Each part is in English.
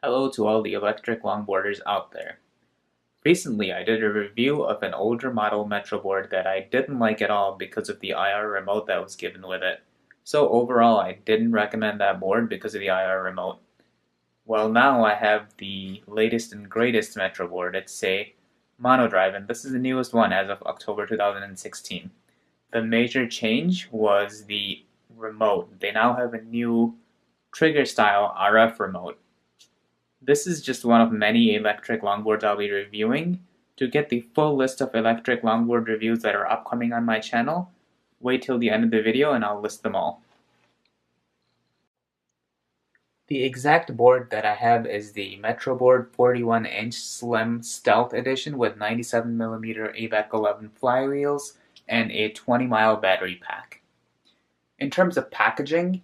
Hello to all the electric longboarders out there. Recently, I did a review of an older model Metroboard that I didn't like at all because of the IR remote that was given with it. So overall, I didn't recommend that board because of the IR remote. Well, now I have the latest and greatest Metroboard. It's a monodrive, and this is the newest one as of October 2016. The major change was the remote. They now have a new trigger style RF remote. This is just one of many electric longboards I'll be reviewing. To get the full list of electric longboard reviews that are upcoming on my channel, wait till the end of the video and I'll list them all. The exact board that I have is the Metroboard 41-inch Slim Stealth Edition with 97mm ABEC 11 flywheels and a 20-mile battery pack. In terms of packaging,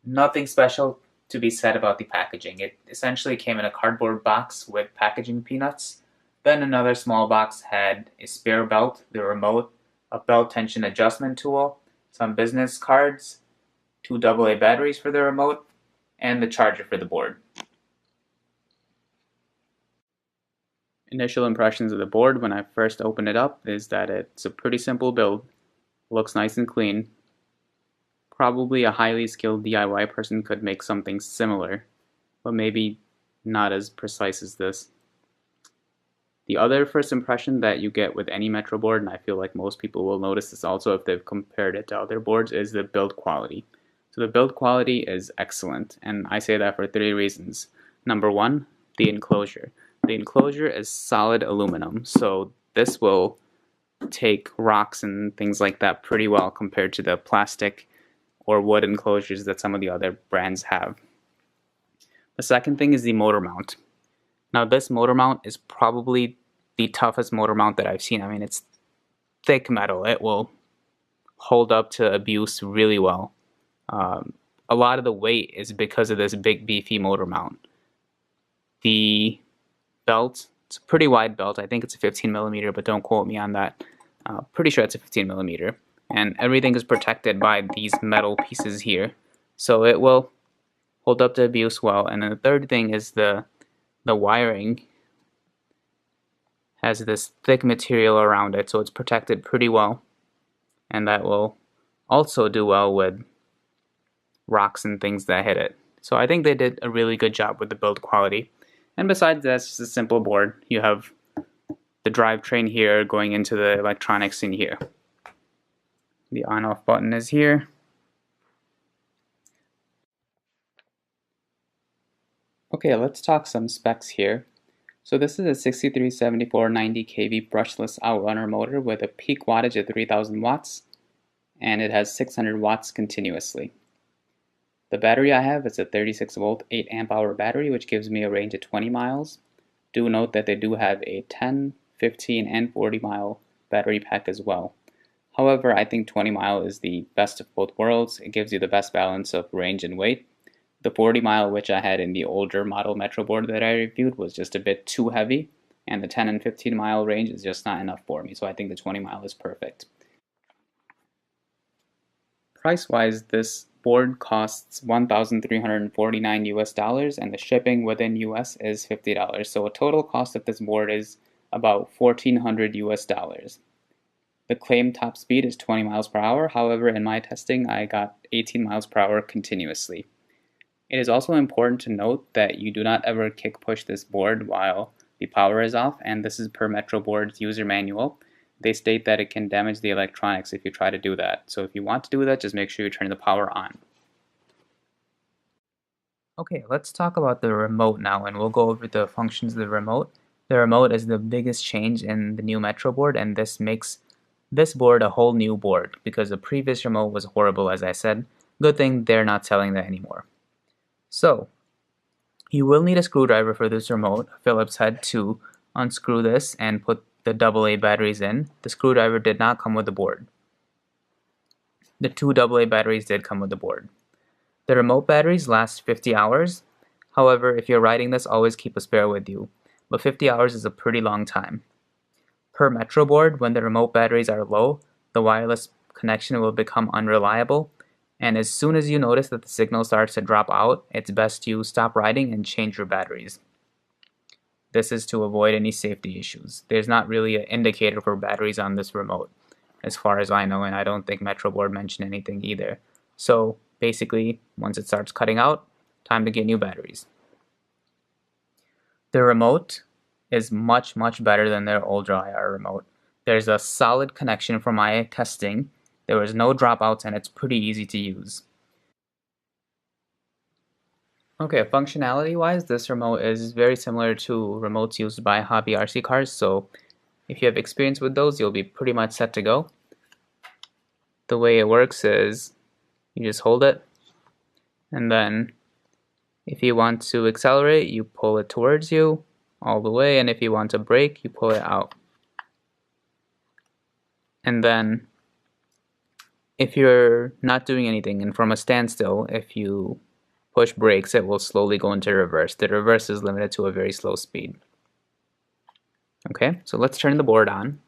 nothing special to be said about the packaging. It essentially came in a cardboard box with packaging peanuts. Then another small box had a spare belt, the remote, a belt tension adjustment tool, some business cards, 2 AA batteries for the remote, and the charger for the board. Initial impressions of the board when I first opened it up is that it's a pretty simple build, looks nice and clean. Probably a highly skilled DIY person could make something similar, but maybe not as precise as this. The other first impression that you get with any Metroboard, and I feel like most people will notice this also if they've compared it to other boards, is the build quality. So the build quality is excellent, and I say that for 3 reasons. Number one, the enclosure. The enclosure is solid aluminum, so this will take rocks and things like that pretty well compared to the plastic or wood enclosures that some of the other brands have. The second thing is the motor mount. Now this motor mount is probably the toughest motor mount that I've seen. I mean, it's thick metal. It will hold up to abuse really well. A lot of the weight is because of this big beefy motor mount. The belt, it's a pretty wide belt. I think it's a 15mm, but don't quote me on that. Pretty sure it's a 15mm. And everything is protected by these metal pieces here, so it will hold up to abuse well. And then the third thing is the wiring has this thick material around it, so it's protected pretty well, and that will also do well with rocks and things that hit it. So I think they did a really good job with the build quality. And besides that, it's just a simple board. You have the drivetrain here going into the electronics in here. The on-off button is here. Okay, let's talk some specs here. So this is a 6374 90 kV brushless outrunner motor with a peak wattage of 3000 watts, and it has 600 watts continuously. The battery I have is a 36 volt 8 amp hour battery, which gives me a range of 20 miles. Do note that they do have a 10, 15, and 40 mile battery pack as well. However, I think 20 mile is the best of both worlds. It gives you the best balance of range and weight. The 40 mile, which I had in the older model Metroboard that I reviewed, was just a bit too heavy, and the 10 and 15 mile range is just not enough for me, so I think the 20 mile is perfect. Price-wise, this board costs $1,349 US, and the shipping within US is $50, so a total cost of this board is about $1,400 US. The claimed top speed is 20 miles per hour, however in my testing I got 18 miles per hour continuously. It is also important to note that you do not ever kick push this board while the power is off, and this is per Metroboard's user manual. They state that it can damage the electronics if you try to do that, so if you want to do that, just make sure you turn the power on. Okay, let's talk about the remote now, and we'll go over the functions of the remote. The remote is the biggest change in the new Metroboard, and this makes this board a whole new board because the previous remote was horrible, as I said. Good thing they're not selling that anymore. So, you will need a screwdriver for this remote, a Phillips head, to unscrew this and put the AA batteries in. The screwdriver did not come with the board. The 2 AA batteries did come with the board. The remote batteries last 50 hours. However, if you're riding this, always keep a spare with you. But 50 hours is a pretty long time. Per Metroboard, when the remote batteries are low, the wireless connection will become unreliable, And as soon as you notice that the signal starts to drop out, it's best to stop riding and change your batteries. This is to avoid any safety issues. There's not really an indicator for batteries on this remote, as far as I know, and I don't think Metroboard mentioned anything either. So basically, once it starts cutting out, time to get new batteries. The remote is much better than their Ultra IR remote. There's a solid connection from my testing. There was no dropouts and it's pretty easy to use. Okay, functionality wise, this remote is very similar to remotes used by hobby RC cars, so if you have experience with those, you'll be pretty much set to go. The way it works is you just hold it, and then if you want to accelerate, you pull it towards you all the way, and if you want to brake, you pull it out. And then if you're not doing anything and from a standstill, if you push brakes, it will slowly go into reverse. The reverse is limited to a very slow speed. Okay, so let's turn the board on.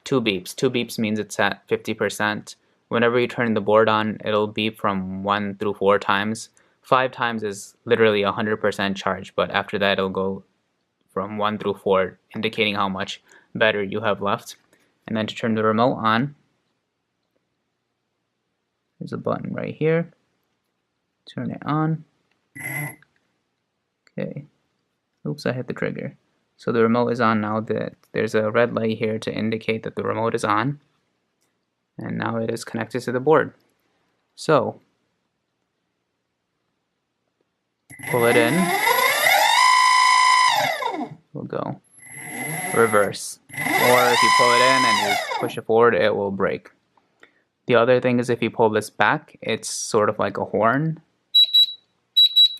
2 beeps. 2 beeps means it's at 50%. Whenever you turn the board on, it'll beep from 1 through 4 times. 5 times is literally 100% charge, but after that it'll go from 1 through 4, indicating how much battery you have left. And then to turn the remote on, there's a button right here. Turn it on. Okay. Oops, I hit the trigger. So the remote is on now. There's a red light here to indicate that the remote is on. And now it is connected to the board. So, pull it in. We'll go reverse. Or if you pull it in and you push it forward, it will brake. The other thing is if you pull this back, it's sort of like a horn.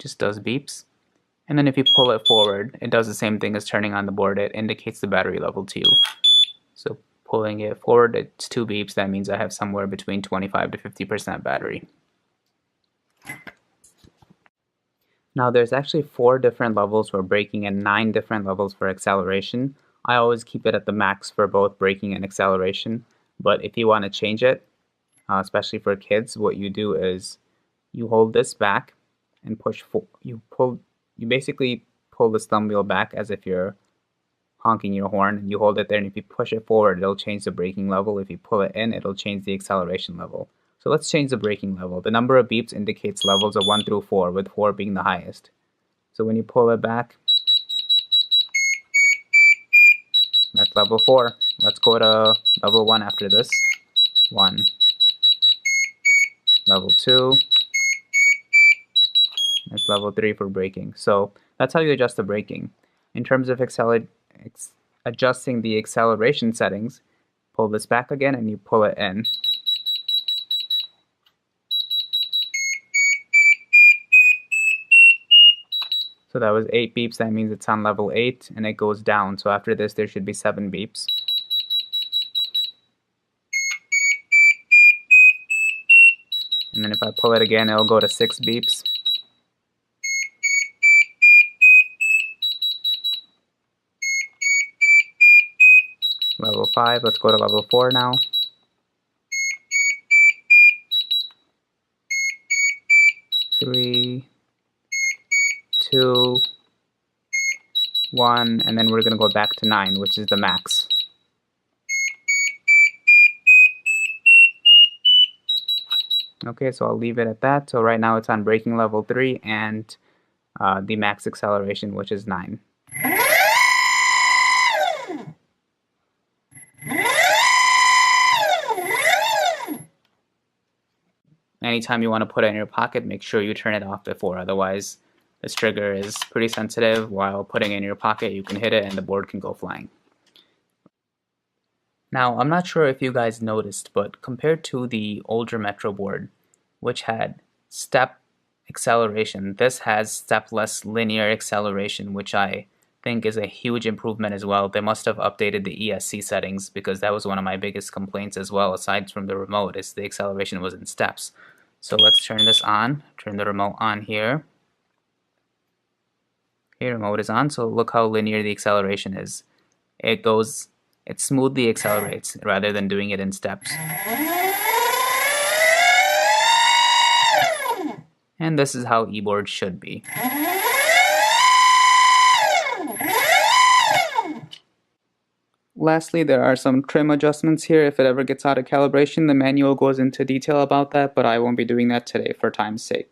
Just does beeps. And then if you pull it forward, it does the same thing as turning on the board. It indicates the battery level to you. So pulling it forward, it's 2 beeps. That means I have somewhere between 25 to 50% battery. Now there's actually 4 different levels for braking and 9 different levels for acceleration. I always keep it at the max for both braking and acceleration. But if you want to change it, especially for kids, what you do is you hold this back and push. You basically pull this thumb wheel back as if you're honking your horn, and you hold it there, and if you push it forward, it'll change the braking level. If you pull it in, it'll change the acceleration level. So let's change the braking level. The number of beeps indicates levels of 1 through 4, with 4 being the highest. So when you pull it back, that's level 4. Let's go to level 1 after this. 1. Level 2. That's level 3 for braking. So that's how you adjust the braking. In terms of adjusting the acceleration settings, pull this back again and you pull it in. So that was 8 beeps, that means it's on level 8, and it goes down. So after this there should be 7 beeps. And then if I pull it again, it'll go to 6 beeps. Level 5, let's go to level 4 now. 3, 2, 1, and then we're going to go back to 9, which is the max. Okay, so I'll leave it at that. So right now it's on braking level 3 and the max acceleration, which is 9. Anytime you want to put it in your pocket, make sure you turn it off before, otherwise this trigger is pretty sensitive. While putting it in your pocket, you can hit it and the board can go flying. Now, I'm not sure if you guys noticed, but compared to the older Metroboard, which had step acceleration, this has stepless linear acceleration, which I think is a huge improvement as well. They must have updated the ESC settings, because that was one of my biggest complaints as well, aside from the remote, is the acceleration was in steps. So let's turn this on, turn the remote on here. Okay, remote is on, so look how linear the acceleration is. It goes It smoothly accelerates rather than doing it in steps. And this is how e-board should be. Lastly, there are some trim adjustments here. If it ever gets out of calibration, the manual goes into detail about that, but I won't be doing that today for time's sake.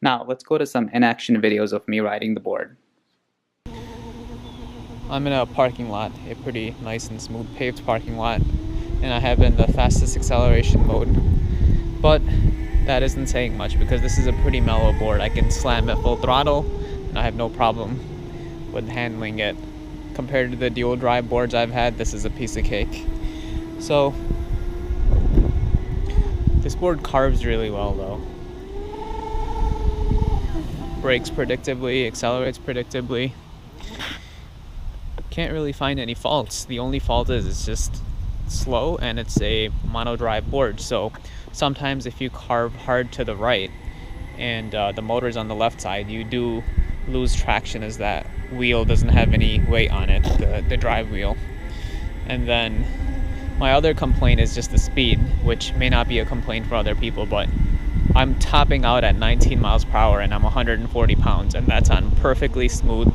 Now, let's go to some in-action videos of me riding the board. I'm in a parking lot, a pretty nice and smooth paved parking lot, and I have in the fastest acceleration mode. But that isn't saying much because this is a pretty mellow board. I can slam at full throttle and I have no problem with handling it. Compared to the dual drive boards I've had, this is a piece of cake. So this board carves really well though. Brakes predictably, accelerates predictably. Can't really find any faults. The only fault is it's just slow and it's a mono drive board, so sometimes if you carve hard to the right and the motor's on the left side, you do lose traction as that wheel doesn't have any weight on it, the drive wheel. And then my other complaint is just the speed, which may not be a complaint for other people, but I'm topping out at 19 miles per hour and I'm 140 pounds, and that's on perfectly smooth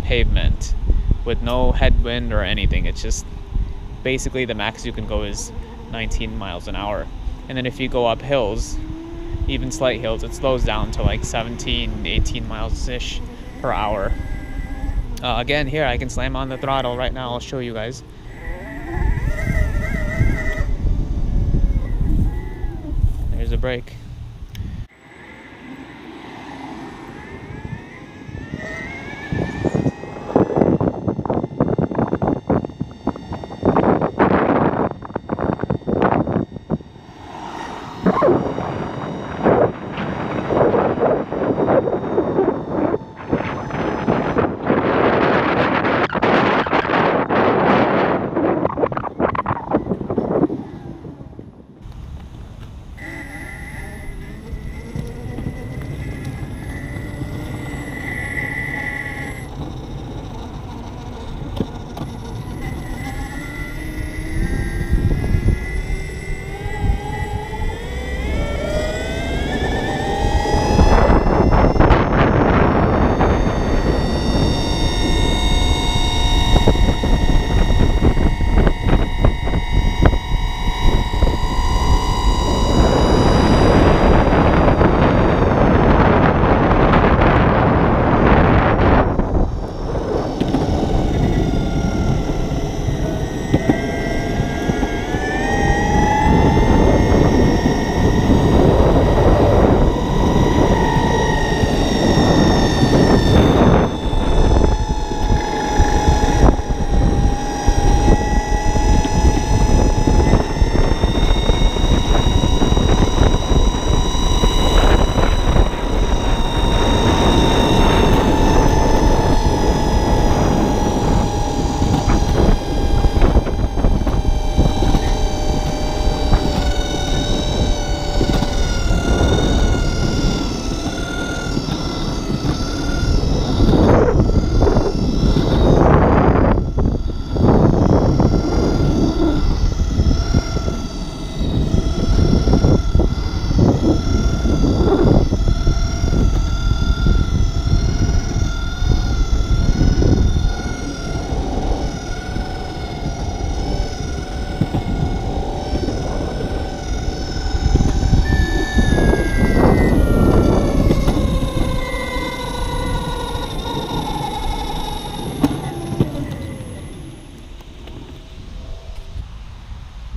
pavement with no headwind or anything. It's just basically the max you can go is 19 miles an hour. And then if you go up hills, even slight hills, it slows down to like 17, 18 miles-ish per hour. Again, here I can slam on the throttle right now. I'll show you guys. There's a brake.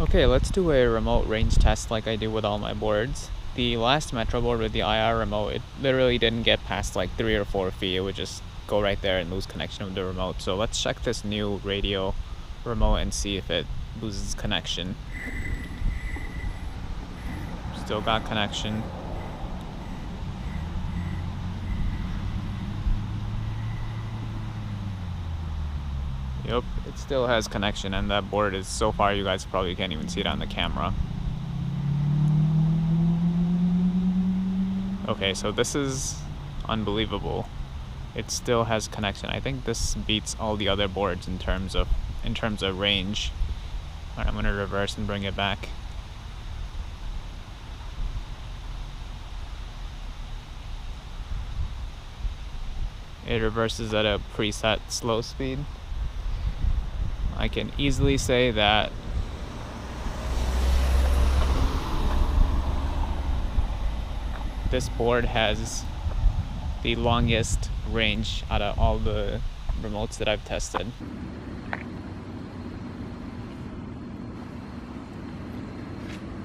Okay, let's do a remote range test like I do with all my boards. The last Metroboard with the IR remote, it literally didn't get past like 3 or 4 feet. It would just go right there and lose connection with the remote. So let's check this new radio remote and see if it loses connection. Still got connection. Yep, it still has connection, and that board is, so far you guys probably can't even see it on the camera. Okay, so this is unbelievable. It still has connection. I think this beats all the other boards in terms of range. Alright, I'm gonna reverse and bring it back. It reverses at a preset slow speed. I can easily say that this board has the longest range out of all the remotes that I've tested.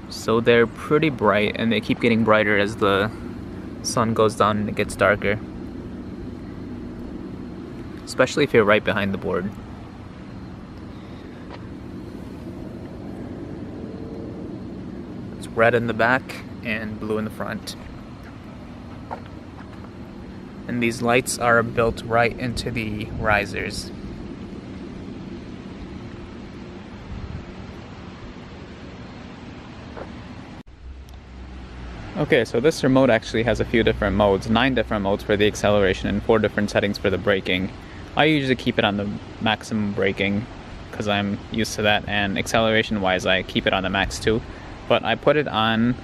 So they're pretty bright, and they keep getting brighter as the sun goes down and it gets darker. Especially if you're right behind the board. It's red in the back and blue in the front. And these lights are built right into the risers. Okay, so this remote actually has a few different modes, 9 different modes for the acceleration and 4 different settings for the braking. I usually keep it on the maximum braking because I'm used to that, and acceleration wise I keep it on the max too. But I put it on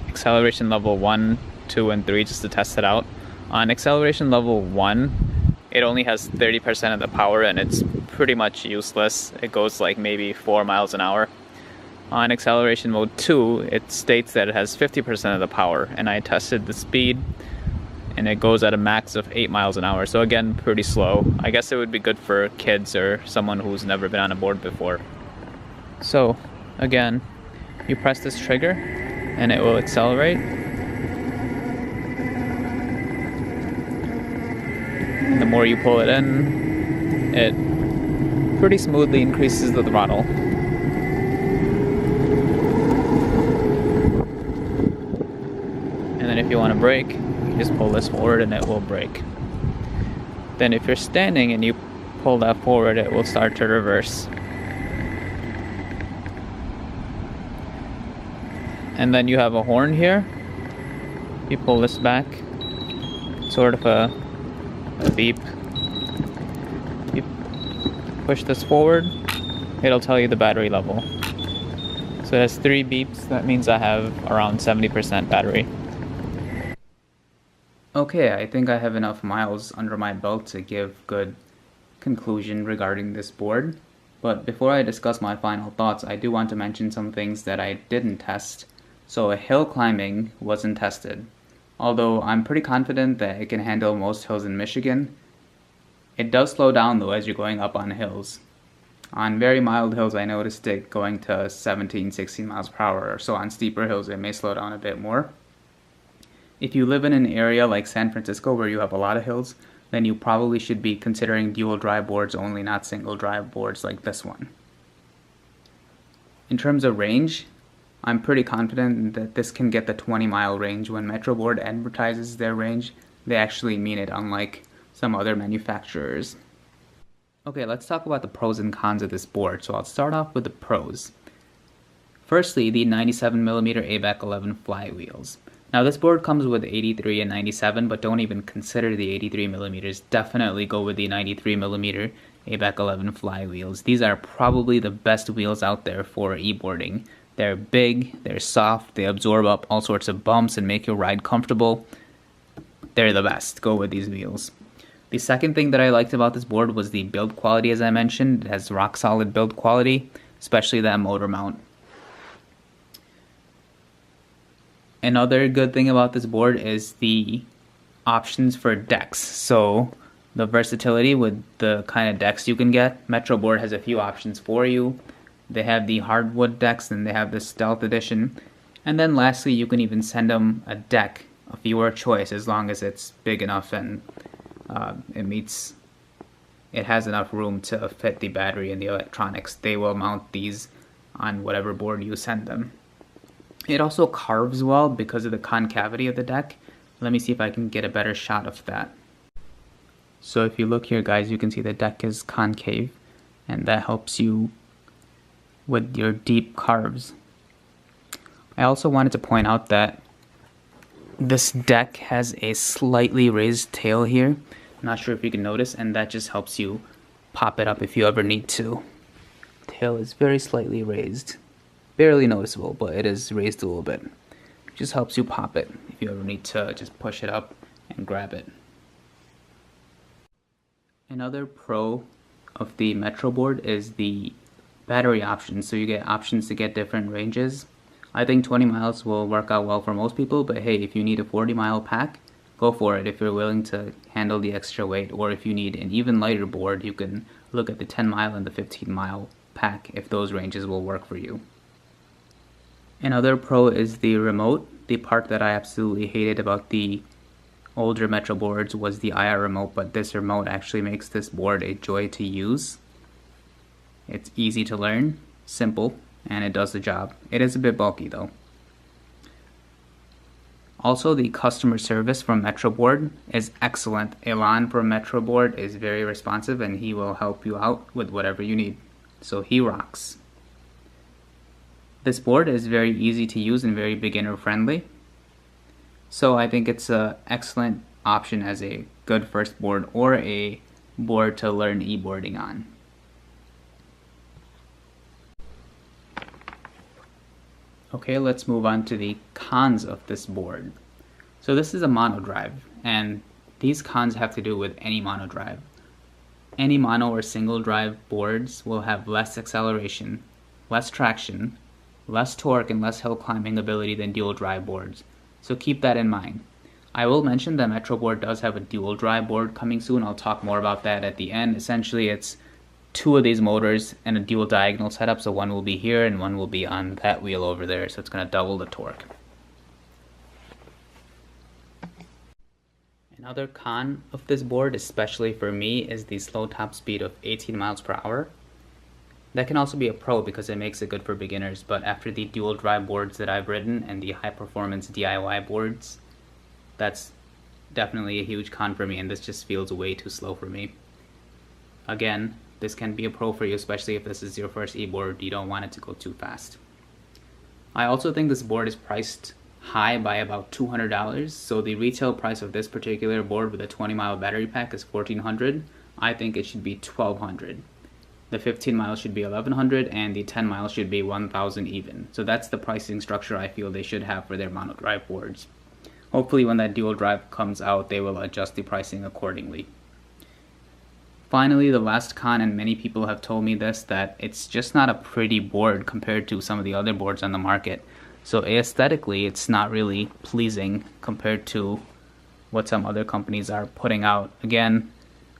acceleration level 1, 2, and 3 just to test it out. On acceleration level 1, it only has 30% of the power and it's pretty much useless. It goes like maybe 4 miles an hour. On acceleration mode 2, it states that it has 50% of the power, and I tested the speed and it goes at a max of 8 miles an hour, so again, pretty slow. I guess it would be good for kids or someone who's never been on a board before. So, again, you press this trigger and it will accelerate. And the more you pull it in, it pretty smoothly increases the throttle. And then if you want to brake, you just pull this forward and it will brake. Then if you're standing and you pull that forward, it will start to reverse. And then you have a horn here. You pull this back, sort of a beep. You push this forward, it'll tell you the battery level. So it has 3 beeps, that means I have around 70% battery. Okay, I think I have enough miles under my belt to give good conclusion regarding this board. But before I discuss my final thoughts, I do want to mention some things that I didn't test. So hill climbing wasn't tested. Although I'm pretty confident that it can handle most hills in Michigan. It does slow down though as you're going up on hills. On very mild hills I noticed it going to 17, 16 miles per hour, so on steeper hills it may slow down a bit more. If you live in an area like San Francisco where you have a lot of hills, then you probably should be considering dual drive boards only, not single drive boards like this one. In terms of range, I'm pretty confident that this can get the 20-mile range. When Metroboard advertises their range, they actually mean it, unlike some other manufacturers. Okay, let's talk about the pros and cons of this board. So I'll start off with the pros. Firstly, the 97mm ABAC 11 flywheels. Now this board comes with 83 and 97, but don't even consider the 83mm. Definitely go with the 93mm ABAC 11 flywheels. These are probably the best wheels out there for e-boarding. They're big, they're soft, they absorb up all sorts of bumps and make your ride comfortable. They're the best. Go with these wheels. The second thing that I liked about this board was the build quality, as I mentioned. It has rock solid build quality, especially that motor mount. Another good thing about this board is the options for decks. So the versatility with the kind of decks you can get. Metroboard has a few options for you. They have the hardwood decks and they have the stealth edition. And then lastly, you can even send them a deck of your choice as long as it's big enough and it has enough room to fit the battery and the electronics. They will mount these on whatever board you send them. It also carves well because of the concavity of the deck. Let me see if I can get a better shot of that. So if you look here, guys, you can see the deck is concave, and that helps you with your deep carves. I also wanted to point out that this deck has a slightly raised tail here. I'm not sure if you can notice, and that just helps you pop it up if you ever need to tail is very slightly raised. Barely noticeable, but it is raised a little bit. Just helps you pop it if you ever need to just push it up and grab it. Another pro of the Metroboard is the battery options, so you get options to get different ranges. I think 20 miles will work out well for most people, but hey, if you need a 40-mile pack, go for it if you're willing to handle the extra weight, or if you need an even lighter board, you can look at the 10-mile and the 15-mile pack if those ranges will work for you. Another pro is the remote. The part that I absolutely hated about the older Metroboards was the IR remote, but this remote actually makes this board a joy to use. It's easy to learn, simple, and it does the job. It is a bit bulky though. Also, the customer service from Metroboard is excellent. Elan from Metroboard is very responsive and he will help you out with whatever you need. So he rocks. This board is very easy to use and very beginner friendly. So I think it's an excellent option as a good first board or a board to learn e-boarding on. Okay, let's move on to the cons of this board. So this is a mono drive, and these cons have to do with any mono drive. Any mono or single drive boards will have less acceleration, less traction, less torque, and less hill climbing ability than dual drive boards. So keep that in mind. I will mention that Metroboard does have a dual drive board coming soon. I'll talk more about that at the end. Essentially, it's two of these motors and a dual diagonal setup, so one will be here and one will be on that wheel over there, so it's going to double the torque. Another con of this board, especially for me, is the slow top speed of 18 miles per hour. That can also be a pro because it makes it good for beginners, but after the dual drive boards that I've ridden and the high performance DIY boards, that's definitely a huge con for me, and this just feels way too slow for me. Again, this can be a pro for you, especially if this is your first e-board. You don't want it to go too fast. I also think this board is priced high by about $200, so the retail price of this particular board with a 20-mile battery pack is $1,400. I think it should be $1,200. The 15 miles should be $1,100 and the 10 miles should be $1,000 even. So that's the pricing structure I feel they should have for their mono drive boards. Hopefully when that dual drive comes out, they will adjust the pricing accordingly. Finally, the last con, and many people have told me this, that it's just not a pretty board compared to some of the other boards on the market. So aesthetically, it's not really pleasing compared to what some other companies are putting out. Again,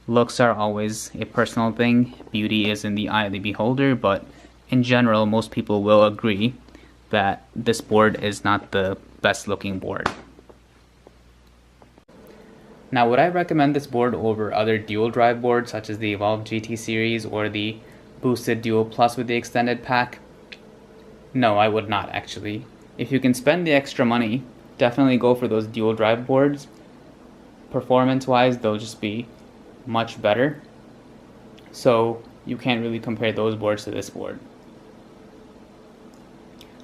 looks are always a personal thing. Beauty is in the eye of the beholder, but in general, most people will agree that this board is not the best looking board. Now, would I recommend this board over other dual drive boards such as the Evolve GT series or the Boosted Dual Plus with the extended pack? No, I would not actually. If you can spend the extra money, definitely go for those dual drive boards. Performance-wise, they'll just be much better. So you can't really compare those boards to this board.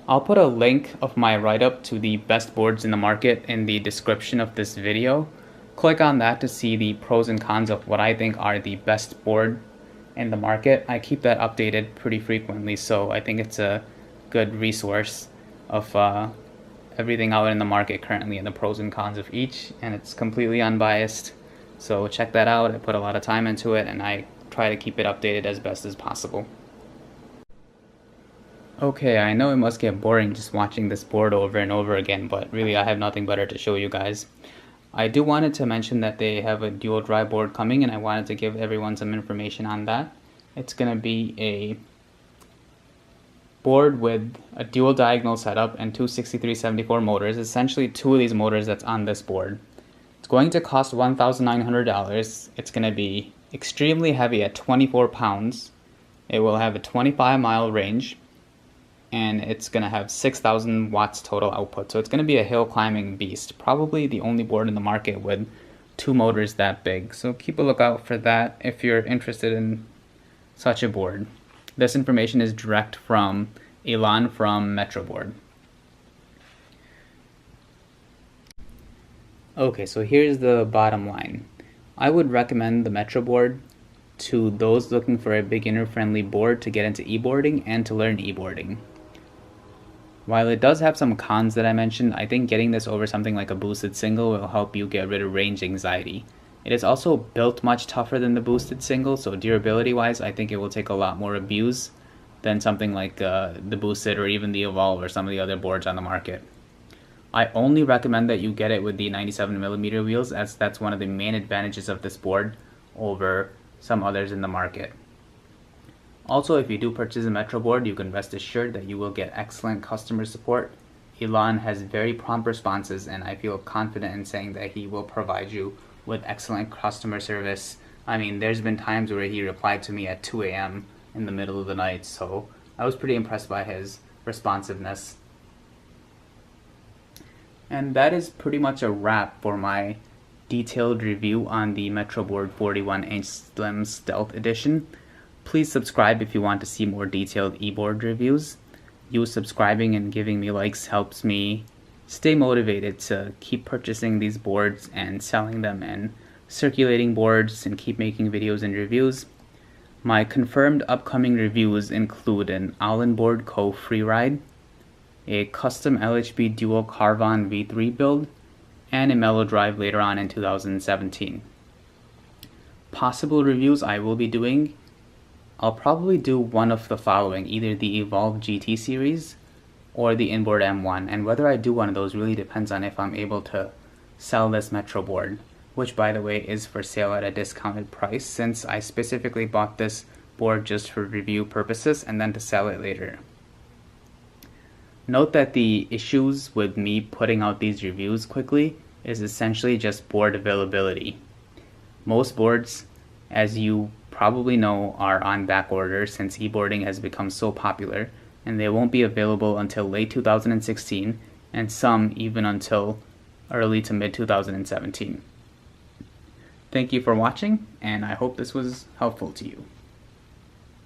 I'll put a link of my write-up to the best boards in the market in the description of this video. Click on that to see the pros and cons of what I think are the best board in the market. I keep that updated pretty frequently, so I think it's a good resource of everything out in the market currently and the pros and cons of each, and it's completely unbiased. So check that out. I put a lot of time into it and I try to keep it updated as best as possible. Okay, I know it must get boring just watching this board over and over again, but really I have nothing better to show you guys. I do wanted to mention that they have a dual drive board coming, and I wanted to give everyone some information on that. It's going to be a board with a dual diagonal setup and two 6374 motors, essentially two of these motors that's on this board. It's going to cost $1,900. It's going to be extremely heavy at 24 pounds. It will have a 25-mile range, and it's going to have 6,000 watts total output. So it's going to be a hill climbing beast. Probably the only board in the market with two motors that big. So keep a lookout for that if you're interested in such a board. This information is direct from Elan from Metroboard. Okay, so here's the bottom line. I would recommend the Metroboard to those looking for a beginner-friendly board to get into e-boarding and to learn e-boarding. While it does have some cons that I mentioned, I think getting this over something like a boosted single will help you get rid of range anxiety. It is also built much tougher than the boosted single, so durability-wise, I think it will take a lot more abuse than something like the boosted or even the Evolve or some of the other boards on the market. I only recommend that you get it with the 97mm wheels, as that's one of the main advantages of this board over some others in the market. Also, if you do purchase a Metroboard, you can rest assured that you will get excellent customer support. Elon has very prompt responses, and I feel confident in saying that he will provide you with excellent customer service. I mean, there's been times where he replied to me at 2 a.m. in the middle of the night, so I was pretty impressed by his responsiveness. And that is pretty much a wrap for my detailed review on the Metroboard 41-inch Slim Stealth Edition. Please subscribe if you want to see more detailed e-board reviews. You subscribing and giving me likes helps me stay motivated to keep purchasing these boards and selling them and circulating boards and keep making videos and reviews. My confirmed upcoming reviews include an Allen Board Co. Freeride, a custom LHB Dual Carvon V3 build, and a Mellow Drive later on in 2017. Possible reviews I will be doing: I'll probably do one of the following, either the Evolve GT series or the Inboard M1, and whether I do one of those really depends on if I'm able to sell this Metroboard, which by the way is for sale at a discounted price since I specifically bought this board just for review purposes and then to sell it later. Note that the issues with me putting out these reviews quickly is essentially just board availability. Most boards, as you probably know, are on back order since e-boarding has become so popular, and they won't be available until late 2016 and some even until early to mid 2017. Thank you for watching, and I hope this was helpful to you.